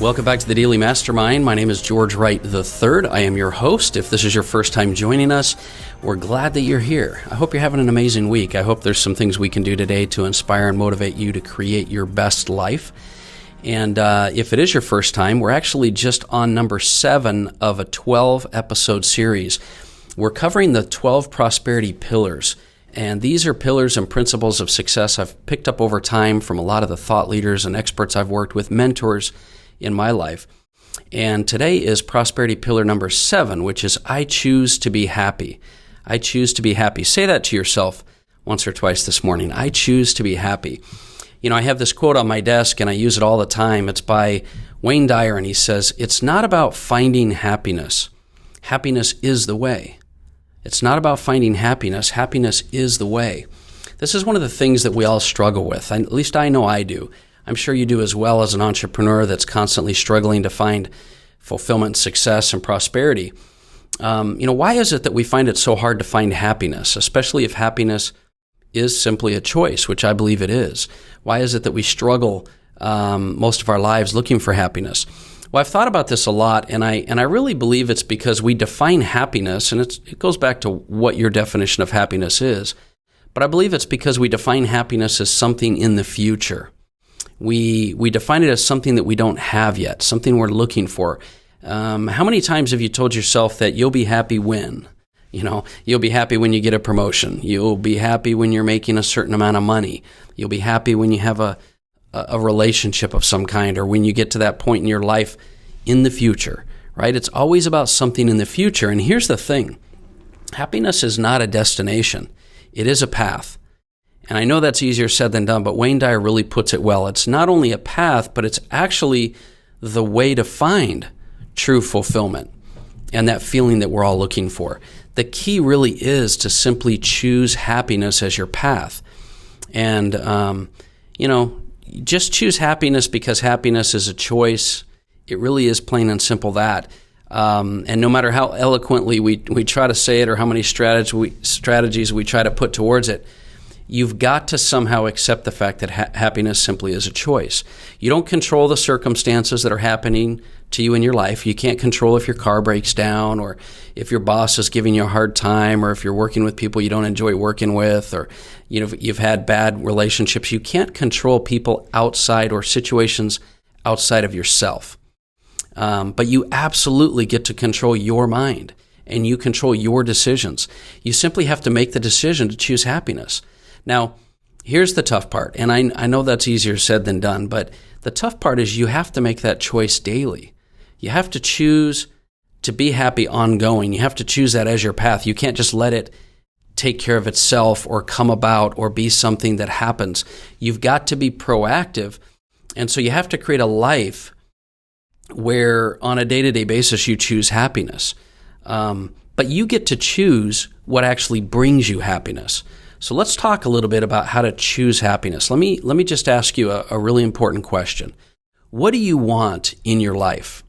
Welcome back to the Daily Mastermind. My name is George Wright III. I am your host. If this is your first time joining us, we're glad that you're here. I hope you're having an amazing week. I hope there's some things we can do today to inspire and motivate you to create your best life. And if it is your first time, we're actually just on number 7 of a 12-episode series. We're covering the 12 prosperity pillars. And these are pillars and principles of success I've picked up over time from a lot of the thought leaders and experts I've worked with, mentors in my life. And today is prosperity pillar number 7, which is I choose to be happy. I choose to be happy. Say that to yourself once or twice this morning. I choose to be happy. You know, I have this quote on my desk and I use it all the time. It's by Wayne Dyer, and he says, "It's not about finding happiness. Happiness is the way." It's not about finding happiness. Happiness is the way. This is one of the things that we all struggle with. At least I know I do. I'm sure you do as well as an entrepreneur that's constantly struggling to find fulfillment, success, and prosperity. Why is it that we find it so hard to find happiness, especially if happiness is simply a choice, which I believe it is? Why is it that we struggle most of our lives looking for happiness? Well, I've thought about this a lot, and I really believe it's because we define happiness, and it goes back to what your definition of happiness is, but I believe it's because we define happiness as something in the future. We define it as something that we don't have yet, something we're looking for. How many times have you told yourself that you'll be happy when? You'll be happy when you get a promotion. You'll be happy when you're making a certain amount of money. You'll be happy when you have a relationship of some kind, or when you get to that point in your life in the future, right? It's always about something in the future. And here's the thing. Happiness is not a destination. It is a path. And I know that's easier said than done, but Wayne Dyer really puts it well. It's not only a path, but it's actually the way to find true fulfillment and that feeling that we're all looking for. The key really is to simply choose happiness as your path. And, just choose happiness because happiness is a choice. It really is plain and simple that. And no matter how eloquently we try to say it or how many strategies we try to put towards it, you've got to somehow accept the fact that happiness simply is a choice. You don't control the circumstances that are happening to you in your life. You can't control if your car breaks down, or if your boss is giving you a hard time, or if you're working with people you don't enjoy working with, or you've had bad relationships. You can't control people outside or situations outside of yourself. But you absolutely get to control your mind, and you control your decisions. You simply have to make the decision to choose happiness. Now, here's the tough part, and I know that's easier said than done, but the tough part is you have to make that choice daily. You have to choose to be happy ongoing. You have to choose that as your path. You can't just let it take care of itself or come about or be something that happens. You've got to be proactive, and so you have to create a life where on a day-to-day basis you choose happiness. But you get to choose what actually brings you happiness. So let's talk a little bit about how to choose happiness. Let me just ask you a really important question. What do you want in your life?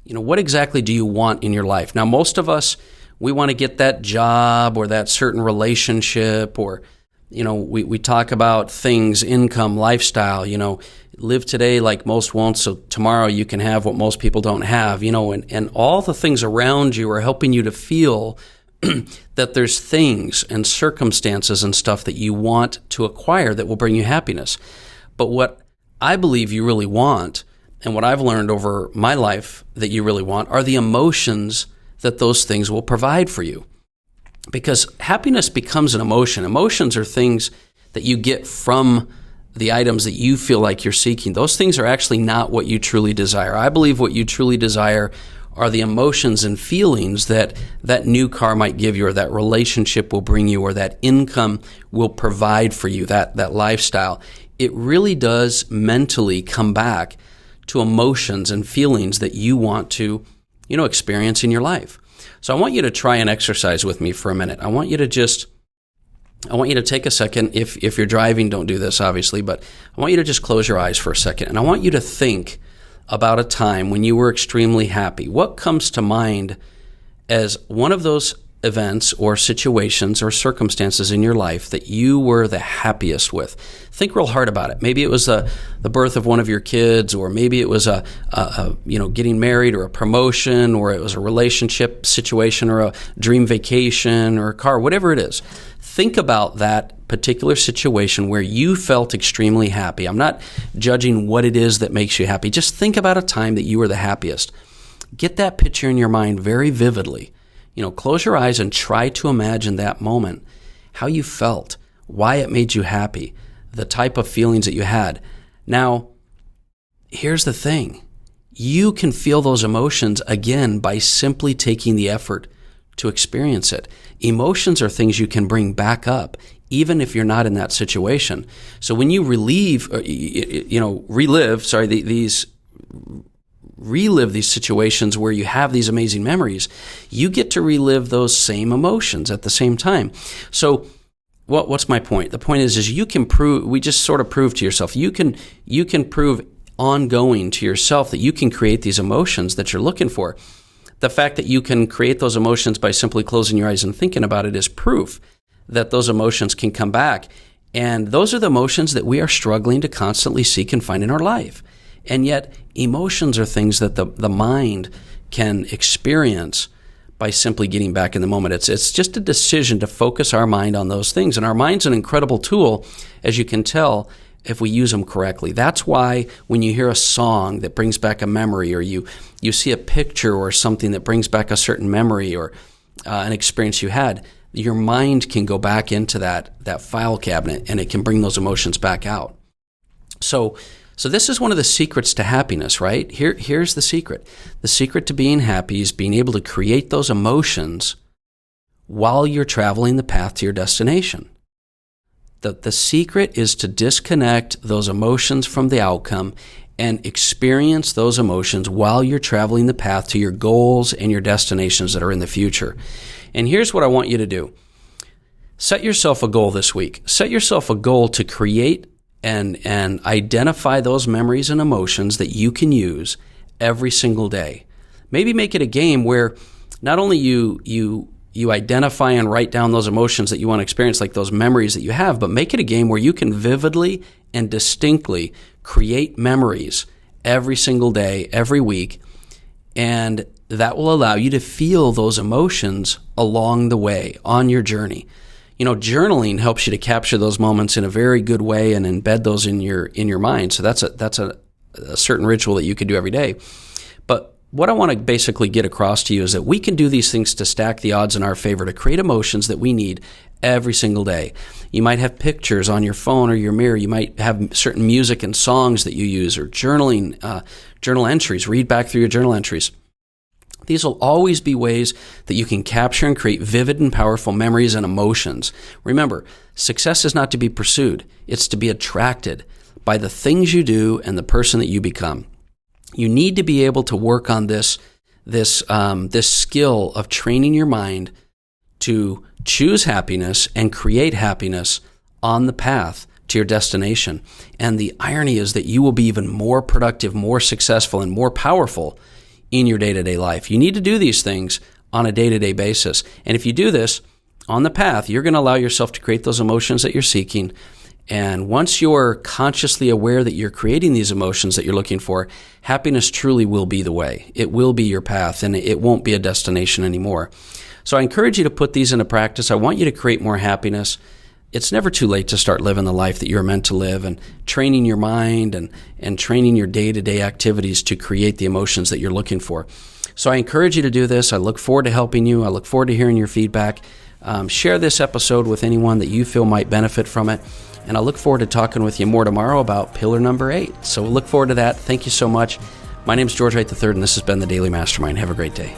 What exactly do you want in your life? Now, most of us, we want to get that job or that certain relationship, or, we talk about things, income, lifestyle, live today like most won't, so tomorrow you can have what most people don't have, and all the things around you are helping you to feel that there's things and circumstances and stuff that you want to acquire that will bring you happiness. But what I believe you really want, and what I've learned over my life that you really want, are the emotions that those things will provide for you. Because happiness becomes an emotion. Emotions are things that you get from the items that you feel like you're seeking. Those things are actually not what you truly desire. I believe what you truly desire are the emotions and feelings that new car might give you, or that relationship will bring you, or that income will provide for you, that lifestyle. It really does mentally come back to emotions and feelings that you want to, experience in your life. So I want you to try an exercise with me for a minute. I want you to take a second. If you're driving, don't do this, obviously, but I want you to just close your eyes for a second, and I want you to think about a time when you were extremely happy. What comes to mind as one of those events or situations or circumstances in your life that you were the happiest with? Think real hard about it. Maybe it was the birth of one of your kids, or maybe it was a getting married, or a promotion, or it was a relationship situation, or a dream vacation, or a car, whatever it is. Think about that particular situation where you felt extremely happy. I'm not judging what it is that makes you happy. Just think about a time that you were the happiest. Get that picture in your mind very vividly. Close your eyes and try to imagine that moment, how you felt, why it made you happy, the type of feelings that you had. Now, here's the thing. You can feel those emotions again by simply taking the effort to experience it. Emotions are things you can bring back up, even if you're not in that situation. So when you relive these situations where you have these amazing memories, you get to relive those same emotions at the same time. So what's my point? The point is you can prove, we just sort of prove to yourself, you can prove ongoing to yourself that you can create these emotions that you're looking for. The fact that you can create those emotions by simply closing your eyes and thinking about it is proof that those emotions can come back. And those are the emotions that we are struggling to constantly seek and find in our life. And yet, emotions are things that the mind can experience by simply getting back in the moment. It's just a decision to focus our mind on those things. And our mind's an incredible tool, as you can tell, if we use them correctly. That's why when you hear a song that brings back a memory, or you see a picture or something that brings back a certain memory or an experience you had, your mind can go back into that file cabinet, and it can bring those emotions back out. So this is one of the secrets to happiness, right? Here's the secret. The secret to being happy is being able to create those emotions while you're traveling the path to your destination. The secret is to disconnect those emotions from the outcome and experience those emotions while you're traveling the path to your goals and your destinations that are in the future. And here's what I want you to do. Set yourself a goal this week. Set yourself a goal to create and identify those memories and emotions that you can use every single day. Maybe make it a game where not only you identify and write down those emotions that you want to experience, like those memories that you have, but make it a game where you can vividly and distinctly create memories every single day, every week, and that will allow you to feel those emotions along the way on your journey. Journaling helps you to capture those moments in a very good way and embed those in your mind. So that's a certain ritual that you can do every day. But what I want to basically get across to you is that we can do these things to stack the odds in our favor, to create emotions that we need every single day. You might have pictures on your phone or your mirror. You might have certain music and songs that you use, or journaling, journal entries. Read back through your journal entries. These will always be ways that you can capture and create vivid and powerful memories and emotions. Remember, success is not to be pursued. It's to be attracted by the things you do and the person that you become. You need to be able to work on this skill of training your mind to choose happiness and create happiness on the path to your destination. And the irony is that you will be even more productive, more successful, and more powerful in your day-to-day life. You need to do these things on a day-to-day basis. And if you do this on the path, you're going to allow yourself to create those emotions that you're seeking. And once you're consciously aware that you're creating these emotions that you're looking for, happiness truly will be the way. It will be your path, and it won't be a destination anymore. So I encourage you to put these into practice. I want you to create more happiness. It's never too late to start living the life that you're meant to live, and training your mind and training your day-to-day activities to create the emotions that you're looking for. So I encourage you to do this. I look forward to helping you. I look forward to hearing your feedback. Share this episode with anyone that you feel might benefit from it. And I look forward to talking with you more tomorrow about pillar number 8. So we'll look forward to that. Thank you so much. My name is George Wright III, and this has been the Daily Mastermind. Have a great day.